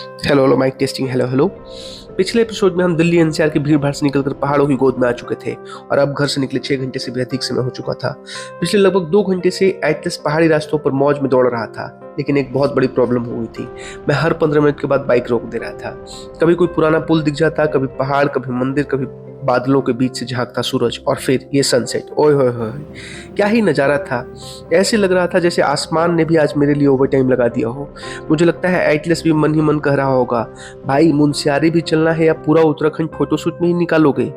Hello hello mike testing. Hello hello. पिछले episode में हम दिल्ली एनसीआर की भीड़ भाड़ से निकलकर पहाड़ों की गोद में आ चुके थे और अब घर से निकले 6 घंटे से भी अधिक समय हो चुका था। पिछले लगभग 2 घंटे से एटलस पहाड़ी रास्तों पर मौज में दौड़ रहा था, लेकिन एक बहुत बड़ी प्रॉब्लम हो गई थी। मैं हर 15 मिनट के बाद बाइक रोक दे रहा था। कभी कोई पुराना पुल दिख जाता, कभी पहाड़, कभी मंदिर, कभी बादलों के बीच से झांकता सूरज और फिर ये सनसेट। ओए होए होए, क्या ही नज़ारा था। ऐसे लग रहा था जैसे आसमान ने भी आज मेरे लिए ओवर टाइम लगा दिया हो। मुझे लगता है एटलस भी मन ही मन कह रहा होगा, भाई मुनस्यारी भी चलना है या पूरा उत्तराखंड फोटोशूट में ही निकालोगे।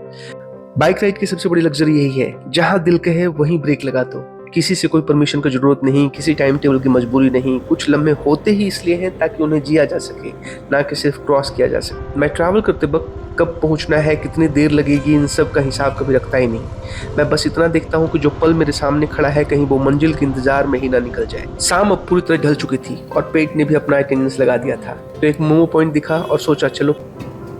बाइक राइड की सबसे बड़ी लग्जरी यही है, जहां दिल कहे वहीं ब्रेक लगा दो। किसी से कोई परमिशन की जरूरत नहीं, किसी टाइम टेबल की मजबूरी नहीं। कुछ लम्हे होते ही इसलिए हैं ताकि उन्हें जिया जा सके, ना कि सिर्फ क्रॉस किया जा सके। मैं ट्रैवल करते वक्त कब पहुंचना है, कितनी देर लगेगी, इन सब का हिसाब कभी रखता ही नहीं। मैं बस इतना देखता हूँ कि जो पल मेरे सामने खड़ा है कहीं वो मंजिल के इंतजार में ही ना निकल जाए। शाम अब पूरी तरह ढल चुकी थी और पेट ने भी अपना अटेंडेंस लगा दिया था, तो एक मोमो पॉइंट दिखा और सोचा चलो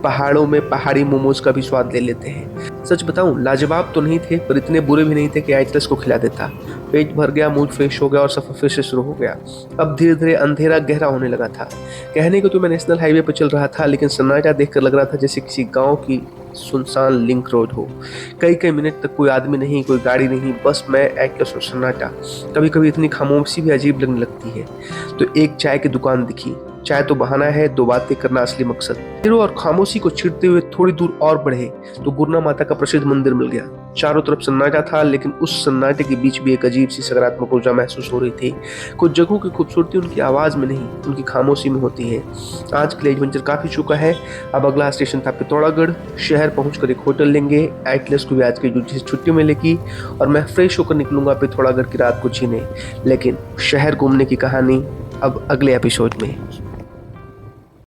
पहाड़ों में पहाड़ी मोमोज का भी स्वाद ले लेते हैं। सच बताऊं, लाजवाब तो नहीं थे पर इतने बुरे भी नहीं थे कि एटलस को खिला देता। पेट भर गया, मूड फ्रेश हो गया और सफर फिर से शुरू हो गया। अब धीरे धीरे अंधेरा गहरा होने लगा था। कहने को तो मैं नेशनल हाईवे पर चल रहा था, लेकिन सन्नाटा देखकर लग रहा था जैसे किसी गांव की सुनसान लिंक रोड हो। कई कई मिनट तक कोई आदमी नहीं, कोई गाड़ी नहीं, बस मैं, एटलस और सन्नाटा। कभी कभी इतनी खामोशी भी अजीब लगने लगती है। तो एक चाय की दुकान दिखी। चाय तो बहाना है, दो बातें करना असली मकसद। हीरो और खामोशी को छींटते हुए थोड़ी दूर और बढ़े तो गुरना माता का प्रसिद्ध मंदिर मिल गया। चारों तरफ सन्नाटा था, लेकिन उस सन्नाटे के बीच भी एक अजीब सी सकारात्मक ऊर्जा महसूस हो रही थी। कुछ जगहों की खूबसूरती उनकी आवाज में नहीं, उनकी खामोशी में होती है। आज के लिए एडवेंचर काफी चुका है। अब अगला स्टेशन था पिथौरागढ़। शहर पहुंचकर एक होटल लेंगे। एटलस को भी आज की ड्यूटी से छुट्टी मिलेगी और मैं फ्रेश होकर निकलूंगा पिथौरागढ़ की रात को जीने। लेकिन शहर घूमने की कहानी अब अगले एपिसोड में।